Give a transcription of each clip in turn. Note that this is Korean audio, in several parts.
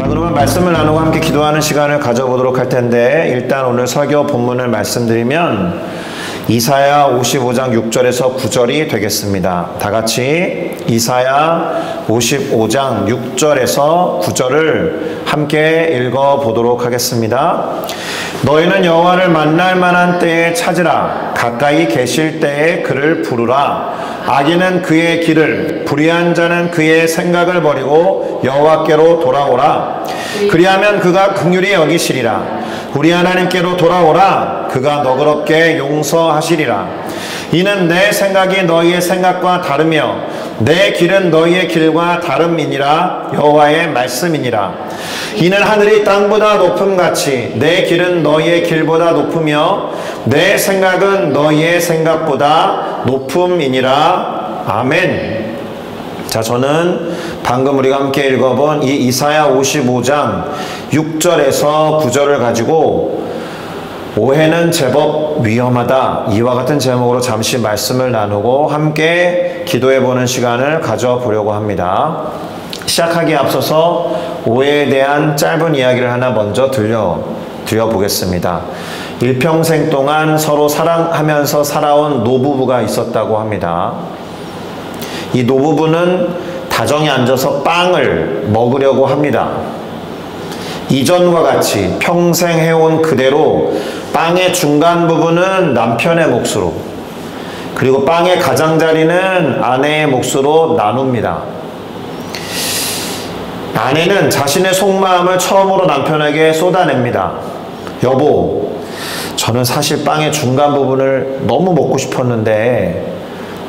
자, 그러면 말씀을 나누고 함께 기도하는 시간을 가져보도록 할 텐데, 일단 오늘 설교 본문을 말씀드리면 이사야 55장 6절에서 9절이 되겠습니다. 다 같이 이사야 55장 6절에서 9절을 함께 읽어보도록 하겠습니다. 너희는 여호와를 만날 만한 때에 찾으라. 가까이 계실 때에 그를 부르라. 악인은 그의 길을, 불의한 자는 그의 생각을 버리고 여호와께로 돌아오라. 그리하면 그가 긍휼히 여기시리라. 우리 하나님께로 돌아오라. 그가 너그럽게 용서하시리라. 이는 내 생각이 너희의 생각과 다르며 내 길은 너희의 길과 다름이니라. 여호와의 말씀이니라. 이는 하늘이 땅보다 높음같이 내 길은 너희의 길보다 높으며 내 생각은 너희의 생각보다 높음이니라. 아멘. 자, 저는 방금 우리가 함께 읽어본 이 이사야 55장 6절에서 9절을 가지고 오해는 제법 위험하다, 이와 같은 제목으로 잠시 말씀을 나누고 함께 기도해보는 시간을 가져보려고 합니다. 시작하기에 앞서서 오해에 대한 짧은 이야기를 하나 먼저 드려보겠습니다. 일평생 동안 서로 사랑하면서 살아온 노부부가 있었다고 합니다. 이 노부부는 다정히 앉아서 빵을 먹으려고 합니다. 이전과 같이 평생 해온 그대로 빵의 중간 부분은 남편의 몫으로, 그리고 빵의 가장자리는 아내의 몫으로 나눕니다. 아내는 자신의 속마음을 처음으로 남편에게 쏟아냅니다. 여보, 저는 사실 빵의 중간 부분을 너무 먹고 싶었는데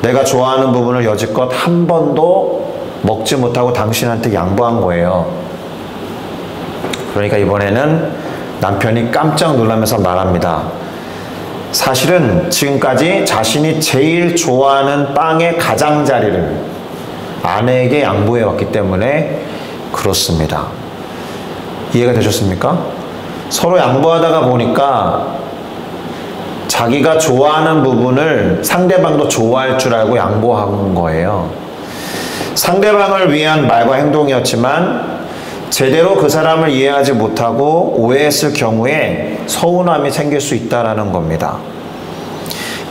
내가 좋아하는 부분을 여지껏 한 번도 먹지 못하고 당신한테 양보한 거예요. 그러니까 이번에는 남편이 깜짝 놀라면서 말합니다. 사실은 지금까지 자신이 제일 좋아하는 빵의 가장자리를 아내에게 양보해 왔기 때문에 그렇습니다. 이해가 되셨습니까? 서로 양보하다가 보니까 자기가 좋아하는 부분을 상대방도 좋아할 줄 알고 양보한 거예요. 상대방을 위한 말과 행동이었지만 제대로 그 사람을 이해하지 못하고 오해했을 경우에 서운함이 생길 수 있다는 겁니다.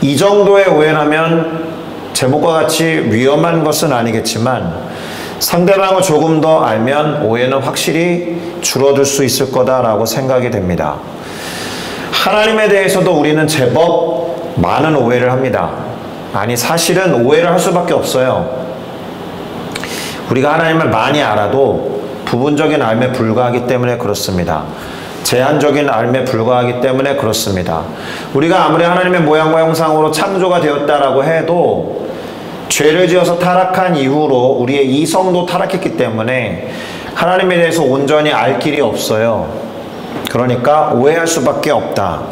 이 정도의 오해라면 제목과 같이 위험한 것은 아니겠지만 상대방을 조금 더 알면 오해는 확실히 줄어들 수 있을 거다라고 생각이 됩니다. 하나님에 대해서도 우리는 제법 많은 오해를 합니다. 아니, 사실은 오해를 할 수밖에 없어요. 우리가 하나님을 많이 알아도 부분적인 알매 불과하기 때문에 그렇습니다. 제한적인 알매 불과하기 때문에 그렇습니다. 우리가 아무리 하나님의 모양과 형상으로 창조가 되었다라고 해도 죄를 지어서 타락한 이후로 우리의 이성도 타락했기 때문에 하나님에 대해서 온전히 알 길이 없어요. 그러니까 오해할 수밖에 없다.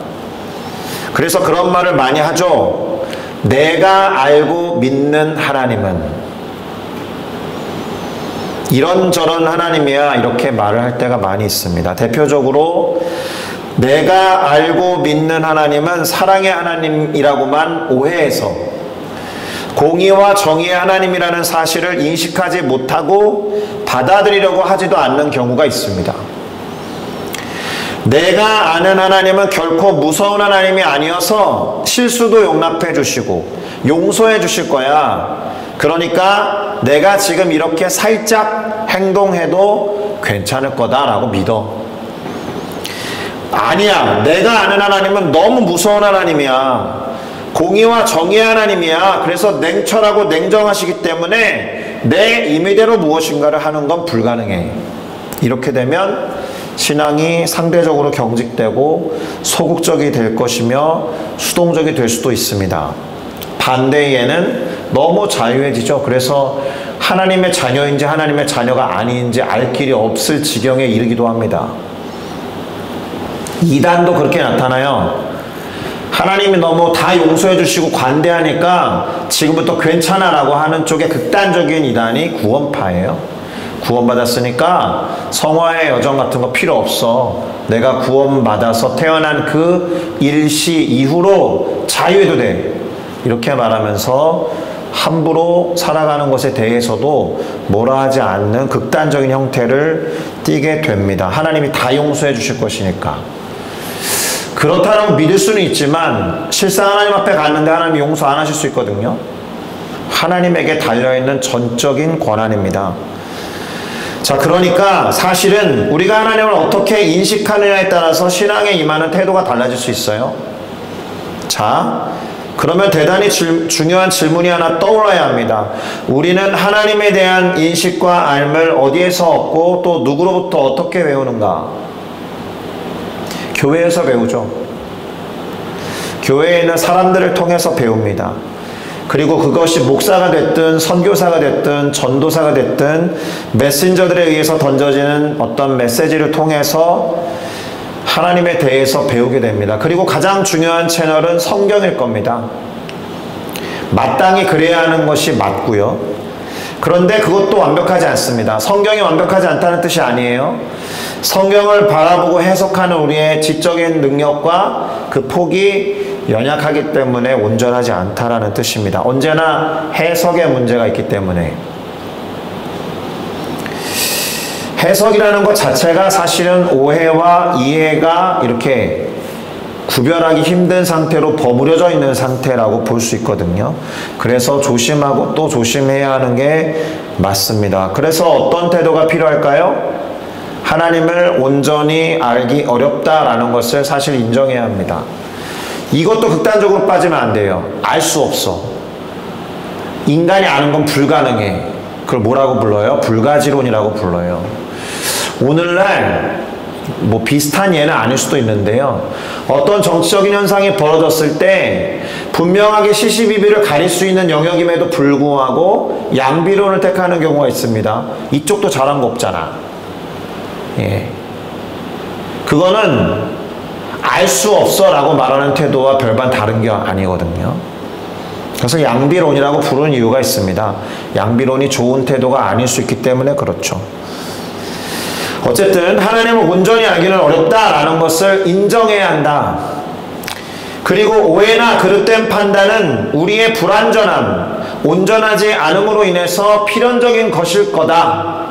그래서 그런 말을 많이 하죠. 내가 알고 믿는 하나님은 이런저런 하나님이야, 이렇게 말을 할 때가 많이 있습니다. 대표적으로 내가 알고 믿는 하나님은 사랑의 하나님이라고만 오해해서 공의와 정의의 하나님이라는 사실을 인식하지 못하고 받아들이려고 하지도 않는 경우가 있습니다. 내가 아는 하나님은 결코 무서운 하나님이 아니어서 실수도 용납해 주시고 용서해 주실 거야. 그러니까 내가 지금 이렇게 살짝 행동해도 괜찮을 거다라고 믿어. 아니야, 내가 아는 하나님은 너무 무서운 하나님이야. 공의와 정의의 하나님이야. 그래서 냉철하고 냉정하시기 때문에 내 임의대로 무엇인가를 하는 건 불가능해. 이렇게 되면 신앙이 상대적으로 경직되고 소극적이 될 것이며 수동적이 될 수도 있습니다. 반대에는 너무 자유해지죠. 그래서 하나님의 자녀인지 하나님의 자녀가 아닌지 알 길이 없을 지경에 이르기도 합니다. 이단도 그렇게 나타나요. 하나님이 너무 다 용서해 주시고 관대하니까 지금부터 괜찮아 라고 하는 쪽에 극단적인 이단이 구원파예요. 구원받았으니까 성화의 여정 같은 거 필요 없어. 내가 구원받아서 태어난 그 일시 이후로 자유해도 돼. 이렇게 말하면서 함부로 살아가는 것에 대해서도 뭐라 하지 않는 극단적인 형태를 띠게 됩니다. 하나님이 다 용서해 주실 것이니까. 그렇다고 믿을 수는 있지만 실상 하나님 앞에 갔는데 하나님이 용서 안 하실 수 있거든요. 하나님에게 달려있는 전적인 권한입니다. 자, 그러니까 사실은 우리가 하나님을 어떻게 인식하느냐에 따라서 신앙에 임하는 태도가 달라질 수 있어요. 자, 그러면 대단히 중요한 질문이 하나 떠올라야 합니다. 우리는 하나님에 대한 인식과 알을 어디에서 얻고 또 누구로부터 어떻게 배우는가? 교회에서 배우죠. 교회에 있는 사람들을 통해서 배웁니다. 그리고 그것이 목사가 됐든 선교사가 됐든 전도사가 됐든 메신저들에 의해서 던져지는 어떤 메시지를 통해서 하나님에 대해서 배우게 됩니다. 그리고 가장 중요한 채널은 성경일 겁니다. 마땅히 그래야 하는 것이 맞고요. 그런데 그것도 완벽하지 않습니다. 성경이 완벽하지 않다는 뜻이 아니에요. 성경을 바라보고 해석하는 우리의 지적인 능력과 그 폭이 연약하기 때문에 온전하지 않다라는 뜻입니다. 언제나 해석의 문제가 있기 때문에. 해석이라는 것 자체가 사실은 오해와 이해가 이렇게 구별하기 힘든 상태로 버무려져 있는 상태라고 볼 수 있거든요. 그래서 조심하고 또 조심해야 하는 게 맞습니다. 그래서 어떤 태도가 필요할까요? 하나님을 온전히 알기 어렵다라는 것을 사실 인정해야 합니다. 이것도 극단적으로 빠지면 안 돼요. 알 수 없어. 인간이 아는 건 불가능해. 그걸 뭐라고 불러요? 불가지론이라고 불러요. 오늘날 뭐 비슷한 예는 아닐 수도 있는데요. 어떤 정치적인 현상이 벌어졌을 때 분명하게 시시비비를 가릴 수 있는 영역임에도 불구하고 양비론을 택하는 경우가 있습니다. 이쪽도 잘한 거 없잖아. 예. 그거는 알 수 없어 라고 말하는 태도와 별반 다른 게 아니거든요. 그래서 양비론이라고 부르는 이유가 있습니다. 양비론이 좋은 태도가 아닐 수 있기 때문에 그렇죠. 어쨌든 하나님을 온전히 알기는 어렵다라는 것을 인정해야 한다. 그리고 오해나 그릇된 판단은 우리의 불완전함, 온전하지 않음으로 인해서 필연적인 것일 거다.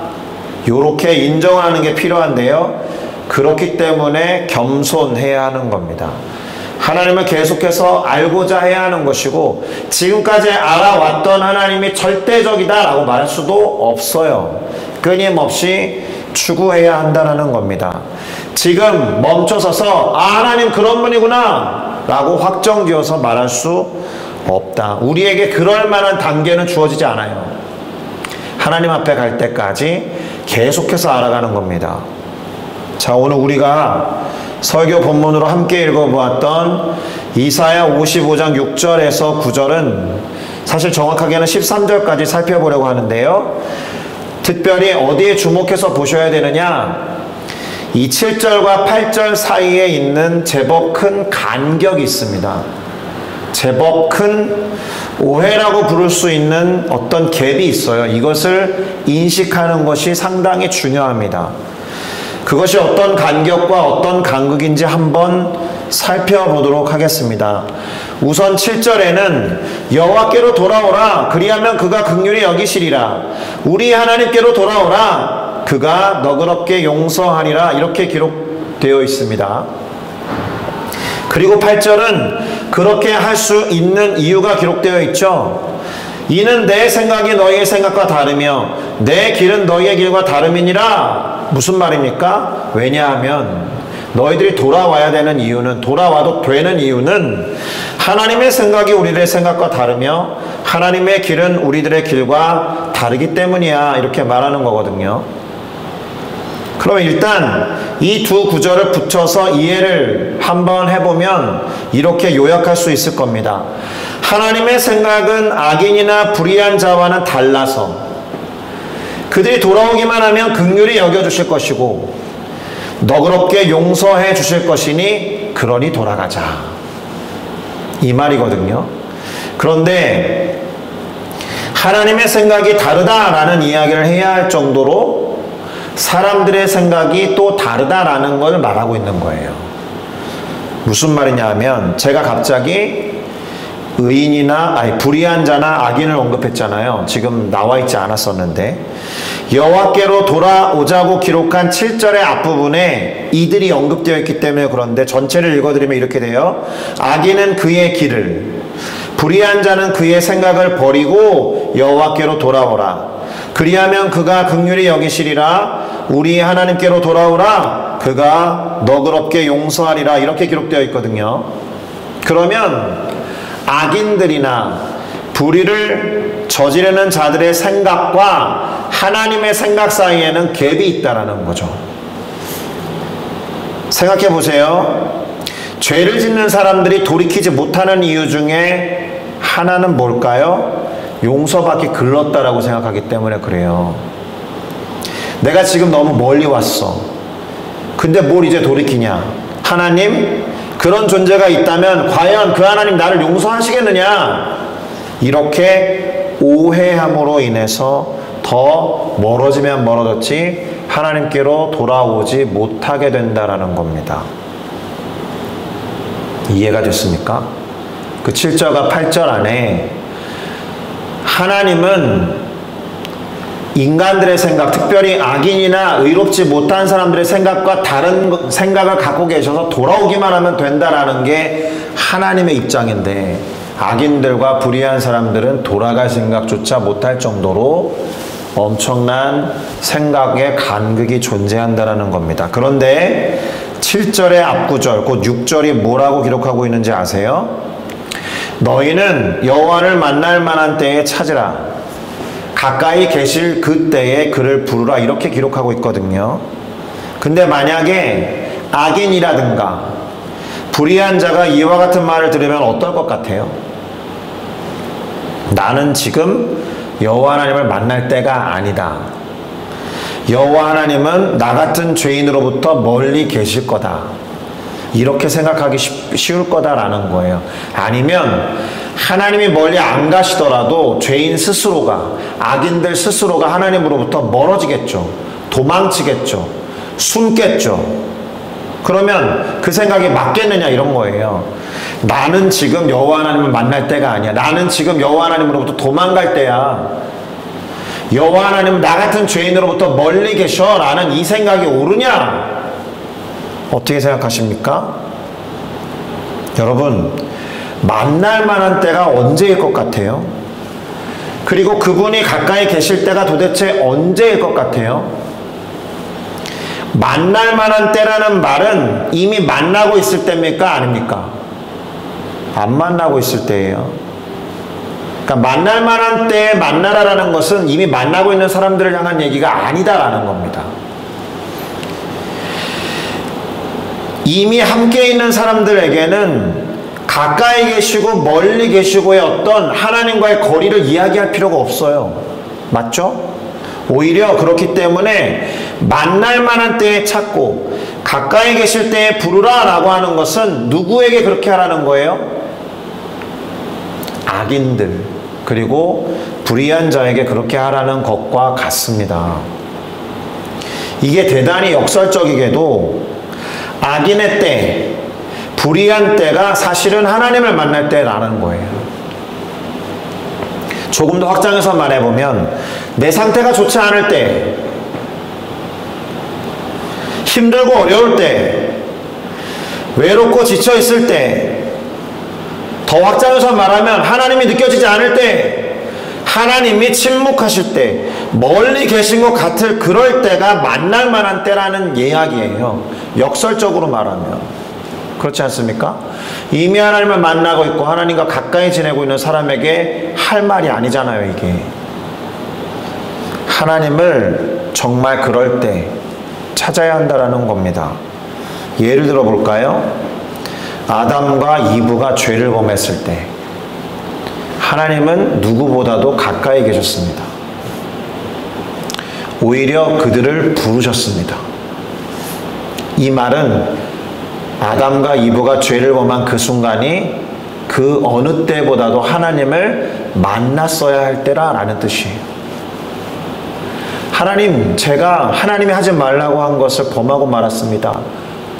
요렇게 인정하는 게 필요한데요. 그렇기 때문에 겸손해야 하는 겁니다. 하나님을 계속해서 알고자 해야 하는 것이고 지금까지 알아왔던 하나님이 절대적이다 라고 말할 수도 없어요. 끊임없이 추구해야 한다는 겁니다. 지금 멈춰서서 하나님 그런 분이구나 라고 확정지어서 말할 수 없다. 우리에게 그럴 만한 단계는 주어지지 않아요. 하나님 앞에 갈 때까지 계속해서 알아가는 겁니다. 자, 오늘 우리가 설교 본문으로 함께 읽어보았던 이사야 55장 6절에서 9절은 사실 정확하게는 13절까지 살펴보려고 하는데요. 특별히 어디에 주목해서 보셔야 되느냐? 이 7절과 8절 사이에 있는 제법 큰 간격이 있습니다. 제법 큰 오해라고 부를 수 있는 어떤 갭이 있어요. 이것을 인식하는 것이 상당히 중요합니다. 그것이 어떤 간격과 어떤 간극인지 한번 살펴보도록 하겠습니다. 우선 7절에는 여호와께로 돌아오라 그리하면 그가 긍휼히 여기시리라 우리 하나님께로 돌아오라 그가 너그럽게 용서하리라 이렇게 기록되어 있습니다. 그리고 8절은 그렇게 할 수 있는 이유가 기록되어 있죠. 이는 내 생각이 너희의 생각과 다르며 내 길은 너희의 길과 다름이니라. 무슨 말입니까? 왜냐하면 너희들이 돌아와야 되는 이유는, 돌아와도 되는 이유는 하나님의 생각이 우리들의 생각과 다르며 하나님의 길은 우리들의 길과 다르기 때문이야 이렇게 말하는 거거든요. 그럼 일단 이 두 구절을 붙여서 이해를 한번 해보면 이렇게 요약할 수 있을 겁니다. 하나님의 생각은 악인이나 불의한 자와는 달라서 그들이 돌아오기만 하면 긍휼히 여겨주실 것이고 너그럽게 용서해 주실 것이니 그러니 돌아가자 이 말이거든요. 그런데 하나님의 생각이 다르다라는 이야기를 해야 할 정도로 사람들의 생각이 또 다르다라는 걸 말하고 있는 거예요. 무슨 말이냐 하면 제가 갑자기 불의한 자나 악인을 언급했잖아요. 지금 나와 있지 않았었는데 여호와께로 돌아오자고 기록한 7절의 앞부분에 이들이 언급되어 있기 때문에 그런데 전체를 읽어드리면 이렇게 돼요. 악인은 그의 길을, 불의한 자는 그의 생각을 버리고 여호와께로 돌아오라. 그리하면 그가 긍휼히 여기시리라. 우리 하나님께로 돌아오라. 그가 너그럽게 용서하리라. 이렇게 기록되어 있거든요. 그러면 악인들이나 불의를 저지르는 자들의 생각과 하나님의 생각 사이에는 갭이 있다라는 거죠. 생각해 보세요. 죄를 짓는 사람들이 돌이키지 못하는 이유 중에 하나는 뭘까요? 용서받기 글렀다라고 생각하기 때문에 그래요. 내가 지금 너무 멀리 왔어. 근데 뭘 이제 돌이키냐? 하나님, 그런 존재가 있다면 과연 그 하나님 나를 용서하시겠느냐? 이렇게 오해함으로 인해서 더 멀어지면 멀어졌지 하나님께로 돌아오지 못하게 된다라는 겁니다. 이해가 됐습니까? 그 7절과 8절 안에 하나님은 인간들의 생각, 특별히 악인이나 의롭지 못한 사람들의 생각과 다른 생각을 갖고 계셔서 돌아오기만 하면 된다라는 게 하나님의 입장인데 악인들과 불의한 사람들은 돌아갈 생각조차 못할 정도로 엄청난 생각의 간극이 존재한다라는 겁니다. 그런데 7절의 앞구절, 곧 6절이 뭐라고 기록하고 있는지 아세요? 너희는 여호와를 만날 만한 때에 찾으라. 가까이 계실 그때에 그를 부르라. 이렇게 기록하고 있거든요. 근데 만약에 악인이라든가 불의한 자가 이와 같은 말을 들으면 어떨 것 같아요? 나는 지금 여호와 하나님을 만날 때가 아니다. 여호와 하나님은 나 같은 죄인으로부터 멀리 계실 거다. 이렇게 생각하기 쉬울 거다라는 거예요. 아니면 하나님이 멀리 안 가시더라도 죄인 스스로가, 악인들 스스로가 하나님으로부터 멀어지겠죠. 도망치겠죠. 숨겠죠. 그러면 그 생각이 맞겠느냐 이런 거예요. 나는 지금 여호와 하나님을 만날 때가 아니야. 나는 지금 여호와 하나님으로부터 도망갈 때야. 여호와 하나님은 나 같은 죄인으로부터 멀리 계셔 라는 이 생각이 옳으냐? 어떻게 생각하십니까? 여러분, 만날 만한 때가 언제일 것 같아요? 그리고 그분이 가까이 계실 때가 도대체 언제일 것 같아요? 만날 만한 때라는 말은 이미 만나고 있을 때입니까? 아닙니까? 안 만나고 있을 때예요. 그러니까 만날 만한 때에 만나라라는 것은 이미 만나고 있는 사람들을 향한 얘기가 아니다라는 겁니다. 이미 함께 있는 사람들에게는 가까이 계시고 멀리 계시고의 어떤 하나님과의 거리를 이야기할 필요가 없어요. 맞죠? 오히려 그렇기 때문에 만날 만한 때에 찾고 가까이 계실 때에 부르라 라고 하는 것은 누구에게 그렇게 하라는 거예요? 악인들 그리고 불의한 자에게 그렇게 하라는 것과 같습니다. 이게 대단히 역설적이게도 악인의 때, 불의한 때가 사실은 하나님을 만날 때라는 거예요. 조금 더 확장해서 말해보면 내 상태가 좋지 않을 때, 힘들고 어려울 때, 외롭고 지쳐있을 때, 더 확장해서 말하면 하나님이 느껴지지 않을 때, 하나님이 침묵하실 때, 멀리 계신 것 같을 그럴 때가 만날 만한 때라는 이야기예요. 역설적으로 말하면. 그렇지 않습니까? 이미 하나님을 만나고 있고 하나님과 가까이 지내고 있는 사람에게 할 말이 아니잖아요, 이게. 하나님을 정말 그럴 때 찾아야 한다라는 겁니다. 예를 들어 볼까요? 아담과 이브가 죄를 범했을 때 하나님은 누구보다도 가까이 계셨습니다. 오히려 그들을 부르셨습니다. 이 말은 아담과 이브가 죄를 범한 그 순간이 그 어느 때보다도 하나님을 만났어야 할 때라는 뜻이에요. 하나님, 제가 하나님이 하지 말라고 한 것을 범하고 말았습니다.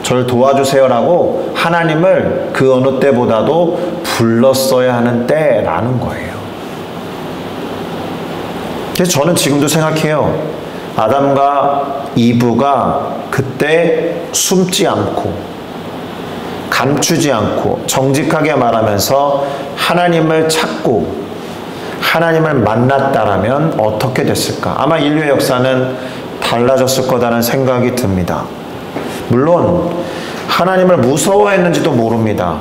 저를 도와주세요라고 하나님을 그 어느 때보다도 불렀어야 하는 때라는 거예요. 그래서 저는 지금도 생각해요. 아담과 이브가 그때 숨지 않고 감추지 않고 정직하게 말하면서 하나님을 찾고 하나님을 만났다라면 어떻게 됐을까? 아마 인류의 역사는 달라졌을 거다라는 생각이 듭니다. 물론 하나님을 무서워했는지도 모릅니다.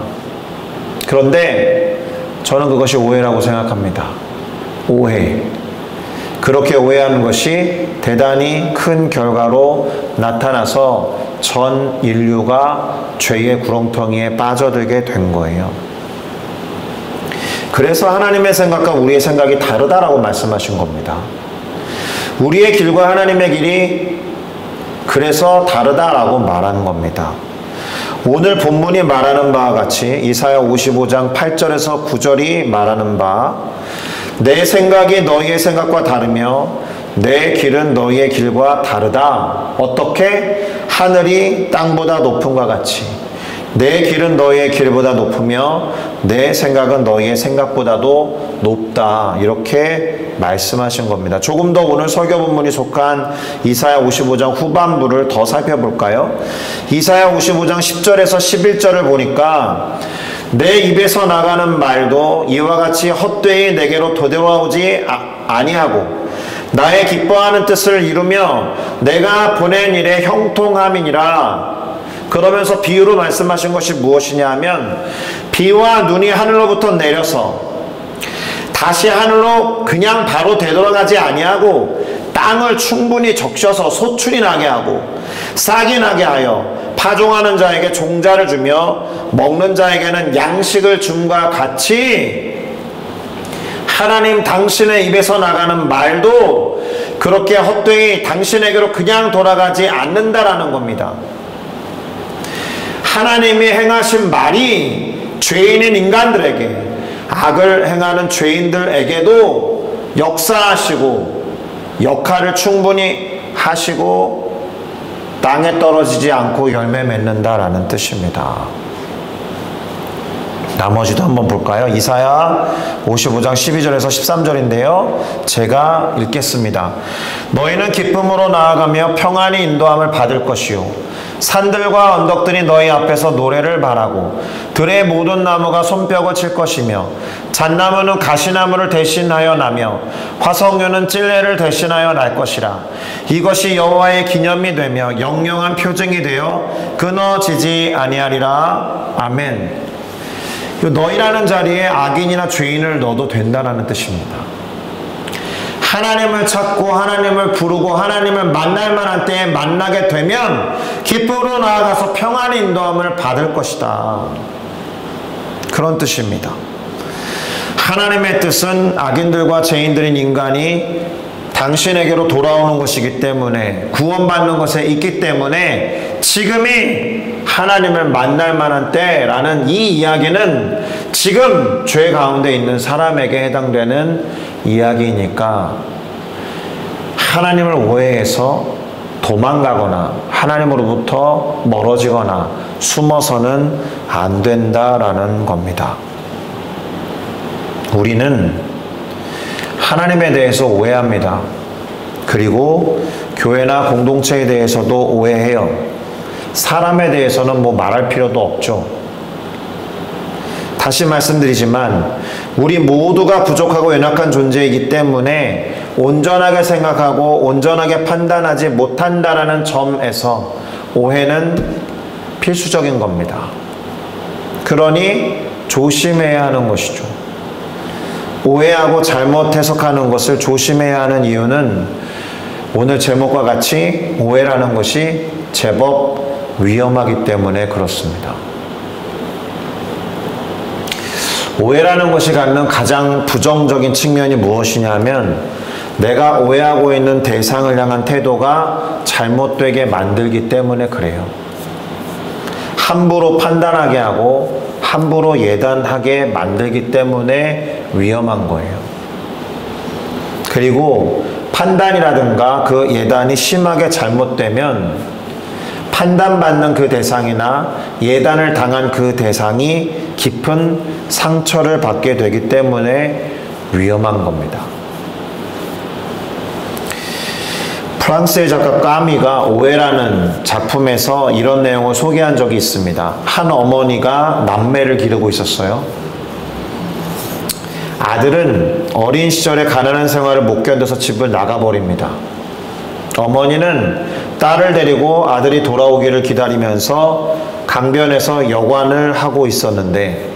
그런데 저는 그것이 오해라고 생각합니다. 오해. 그렇게 오해하는 것이 대단히 큰 결과로 나타나서 전 인류가 죄의 구렁텅이에 빠져들게 된 거예요. 그래서 하나님의 생각과 우리의 생각이 다르다라고 말씀하신 겁니다. 우리의 길과 하나님의 길이 그래서 다르다라고 말하는 겁니다. 오늘 본문이 말하는 바와 같이 이사야 55장 8절에서 9절이 말하는 바, 내 생각이 너희의 생각과 다르며 내 길은 너희의 길과 다르다. 어떻게? 하늘이 땅보다 높음과 같이 내 길은 너희의 길보다 높으며 내 생각은 너희의 생각보다도 높다. 이렇게 말씀하신 겁니다. 조금 더 오늘 설교 본문이 속한 이사야 55장 후반부를 더 살펴볼까요? 이사야 55장 10절에서 11절을 보니까 내 입에서 나가는 말도 이와 같이 헛되이 내게로 되돌아오지 아니하고 나의 기뻐하는 뜻을 이루며 내가 보낸 일에 형통함이니라. 그러면서 비유로 말씀하신 것이 무엇이냐 하면 비와 눈이 하늘로부터 내려서 다시 하늘로 그냥 바로 되돌아가지 아니하고 땅을 충분히 적셔서 소출이 나게 하고 싹이 나게 하여 파종하는 자에게 종자를 주며 먹는 자에게는 양식을 줌과 같이 하나님 당신의 입에서 나가는 말도 그렇게 헛되이 당신에게로 그냥 돌아가지 않는다라는 겁니다. 하나님이 행하신 말이 죄인인 인간들에게 악을 행하는 죄인들에게도 역사하시고 역할을 충분히 하시고 땅에 떨어지지 않고 열매 맺는다라는 뜻입니다. 나머지도 한번 볼까요? 이사야 55장 12절에서 13절인데요. 제가 읽겠습니다. 너희는 기쁨으로 나아가며 평안히 인도함을 받을 것이요 산들과 언덕들이 너희 앞에서 노래를 바라고 들의 모든 나무가 손뼉을 칠 것이며 잣나무는 가시나무를 대신하여 나며 화석류는 찔레를 대신하여 날 것이라. 이것이 여호와의 기념이 되며 영영한 표징이 되어 끊어지지 아니하리라. 아멘. 너희라는 자리에 악인이나 죄인을 넣어도 된다는 뜻입니다. 하나님을 찾고 하나님을 부르고 하나님을 만날 만한 때에 만나게 되면 기쁨으로 나아가서 평안의 인도함을 받을 것이다. 그런 뜻입니다. 하나님의 뜻은 악인들과 죄인들인 인간이 당신에게로 돌아오는 것이기 때문에 구원받는 것에 있기 때문에 지금이 하나님을 만날 만한 때라는 이 이야기는 지금 죄 가운데 있는 사람에게 해당되는 이야기니까 하나님을 오해해서 도망가거나 하나님으로부터 멀어지거나 숨어서는 안 된다라는 겁니다. 우리는 하나님에 대해서 오해합니다. 그리고 교회나 공동체에 대해서도 오해해요. 사람에 대해서는 뭐 말할 필요도 없죠. 다시 말씀드리지만 우리 모두가 부족하고 연약한 존재이기 때문에 온전하게 생각하고 온전하게 판단하지 못한다라는 점에서 오해는 필수적인 겁니다. 그러니 조심해야 하는 것이죠. 오해하고 잘못 해석하는 것을 조심해야 하는 이유는 오늘 제목과 같이 오해라는 것이 제법 위험하기 때문에 그렇습니다. 오해라는 것이 갖는 가장 부정적인 측면이 무엇이냐면 내가 오해하고 있는 대상을 향한 태도가 잘못되게 만들기 때문에 그래요. 함부로 판단하게 하고 함부로 예단하게 만들기 때문에 위험한 거예요. 그리고 판단이라든가 그 예단이 심하게 잘못되면 판단받는 그 대상이나 예단을 당한 그 대상이 깊은 상처를 받게 되기 때문에 위험한 겁니다. 프랑스의 작가 까미가 오해라는 작품에서 이런 내용을 소개한 적이 있습니다. 한 어머니가 남매를 기르고 있었어요. 아들은 어린 시절에 가난한 생활을 못 견뎌서 집을 나가버립니다. 어머니는 딸을 데리고 아들이 돌아오기를 기다리면서 강변에서 여관을 하고 있었는데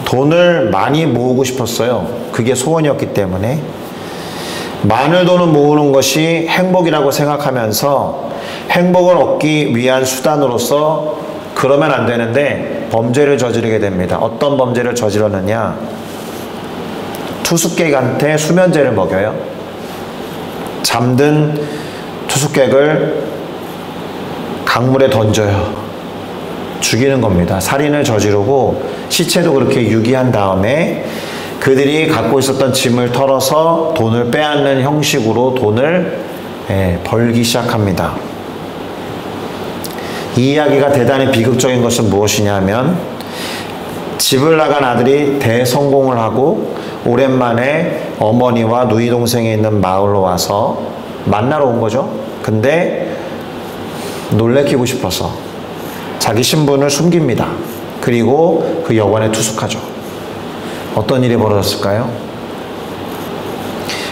돈을 많이 모으고 싶었어요. 그게 소원이었기 때문에. 많은 돈을 모으는 것이 행복이라고 생각하면서 행복을 얻기 위한 수단으로서 그러면 안 되는데 범죄를 저지르게 됩니다. 어떤 범죄를 저지르느냐? 투숙객한테 수면제를 먹여요. 잠든 투숙객을 강물에 던져요. 죽이는 겁니다. 살인을 저지르고 시체도 그렇게 유기한 다음에 그들이 갖고 있었던 짐을 털어서 돈을 빼앗는 형식으로 돈을 벌기 시작합니다. 이 이야기가 대단히 비극적인 것은 무엇이냐면 집을 나간 아들이 대성공을 하고 오랜만에 어머니와 누이 동생이 있는 마을로 와서 만나러 온 거죠. 근데 놀래키고 싶어서 자기 신분을 숨깁니다. 그리고 그 여관에 투숙하죠. 어떤 일이 벌어졌을까요?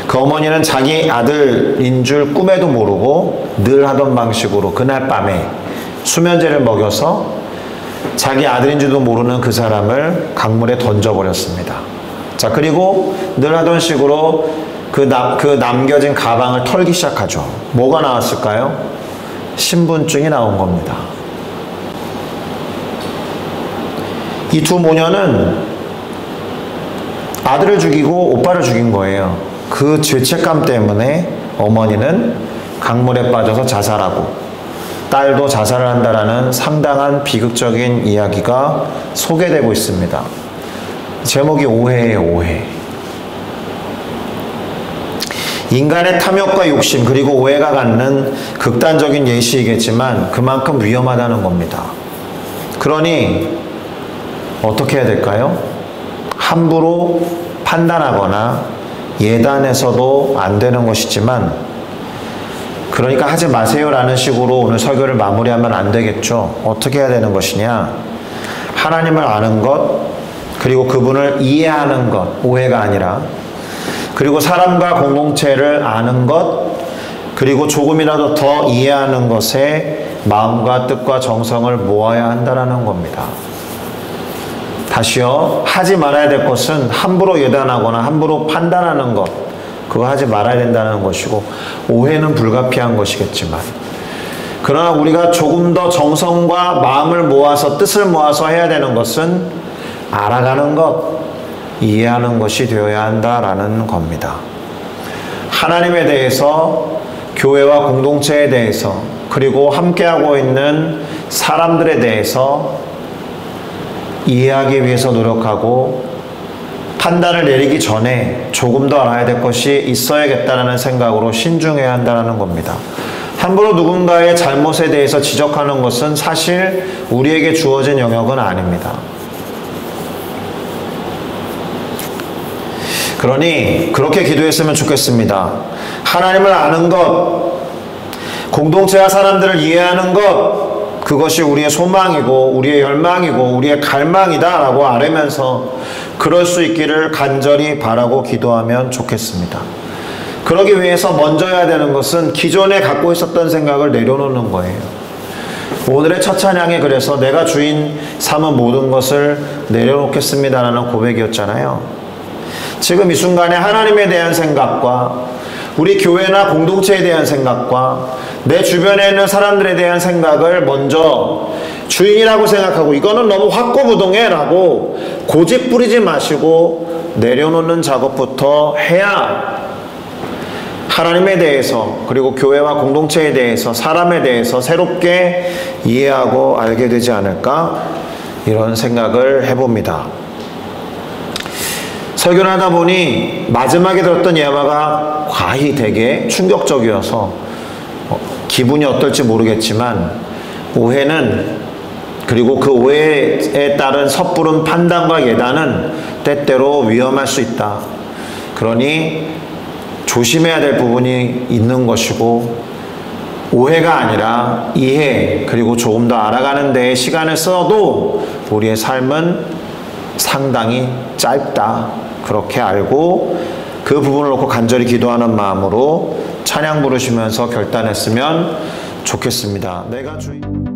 그 어머니는 자기 아들인 줄 꿈에도 모르고 늘 하던 방식으로 그날 밤에 수면제를 먹여서 자기 아들인 줄도 모르는 그 사람을 강물에 던져버렸습니다. 자, 그리고 늘 하던 식으로 그 남겨진 가방을 털기 시작하죠. 뭐가 나왔을까요? 신분증이 나온 겁니다. 이 두 모녀는 아들을 죽이고 오빠를 죽인 거예요. 그 죄책감 때문에 어머니는 강물에 빠져서 자살하고 딸도 자살을 한다라는 상당한 비극적인 이야기가 소개되고 있습니다. 제목이 오해예요, 오해. 인간의 탐욕과 욕심 그리고 오해가 갖는 극단적인 예시이겠지만 그만큼 위험하다는 겁니다. 그러니 어떻게 해야 될까요? 함부로 판단하거나 예단해서도 안 되는 것이지만 그러니까 하지 마세요라는 식으로 오늘 설교를 마무리하면 안 되겠죠. 어떻게 해야 되는 것이냐? 하나님을 아는 것, 그리고 그분을 이해하는 것, 오해가 아니라, 그리고 사람과 공동체를 아는 것, 그리고 조금이라도 더 이해하는 것에 마음과 뜻과 정성을 모아야 한다는 겁니다. 다시요, 하지 말아야 될 것은 함부로 예단하거나 함부로 판단하는 것, 그거 하지 말아야 된다는 것이고, 오해는 불가피한 것이겠지만, 그러나 우리가 조금 더 정성과 마음을 모아서 뜻을 모아서 해야 되는 것은 알아가는 것, 이해하는 것이 되어야 한다라는 겁니다. 하나님에 대해서, 교회와 공동체에 대해서, 그리고 함께하고 있는 사람들에 대해서 이해하기 위해서 노력하고 판단을 내리기 전에 조금 더 알아야 될 것이 있어야겠다는 생각으로 신중해야 한다는 겁니다. 함부로 누군가의 잘못에 대해서 지적하는 것은 사실 우리에게 주어진 영역은 아닙니다. 그러니 그렇게 기도했으면 좋겠습니다. 하나님을 아는 것, 공동체와 사람들을 이해하는 것, 그것이 우리의 소망이고 우리의 열망이고 우리의 갈망이다라고 알으면서 그럴 수 있기를 간절히 바라고 기도하면 좋겠습니다. 그러기 위해서 먼저 해야 되는 것은 기존에 갖고 있었던 생각을 내려놓는 거예요. 오늘의 첫 찬양에 그래서 내가 주인 삼은 모든 것을 내려놓겠습니다라는 고백이었잖아요. 지금 이 순간에 하나님에 대한 생각과 우리 교회나 공동체에 대한 생각과 내 주변에 있는 사람들에 대한 생각을 먼저 주인이라고 생각하고 이거는 너무 확고부동해 라고 고집 부리지 마시고 내려놓는 작업부터 해야 하나님에 대해서 그리고 교회와 공동체에 대해서 사람에 대해서 새롭게 이해하고 알게 되지 않을까 이런 생각을 해봅니다. 설교를 하다 보니 마지막에 들었던 예화가 과히 되게 충격적이어서 기분이 어떨지 모르겠지만 오해는, 그리고 그 오해에 따른 섣부른 판단과 예단은 때때로 위험할 수 있다. 그러니 조심해야 될 부분이 있는 것이고, 오해가 아니라 이해, 그리고 조금 더 알아가는 데에 시간을 써도 우리의 삶은 상당히 짧다. 그렇게 알고 그 부분을 놓고 간절히 기도하는 마음으로 찬양 부르시면서 결단했으면 좋겠습니다. 내가 주인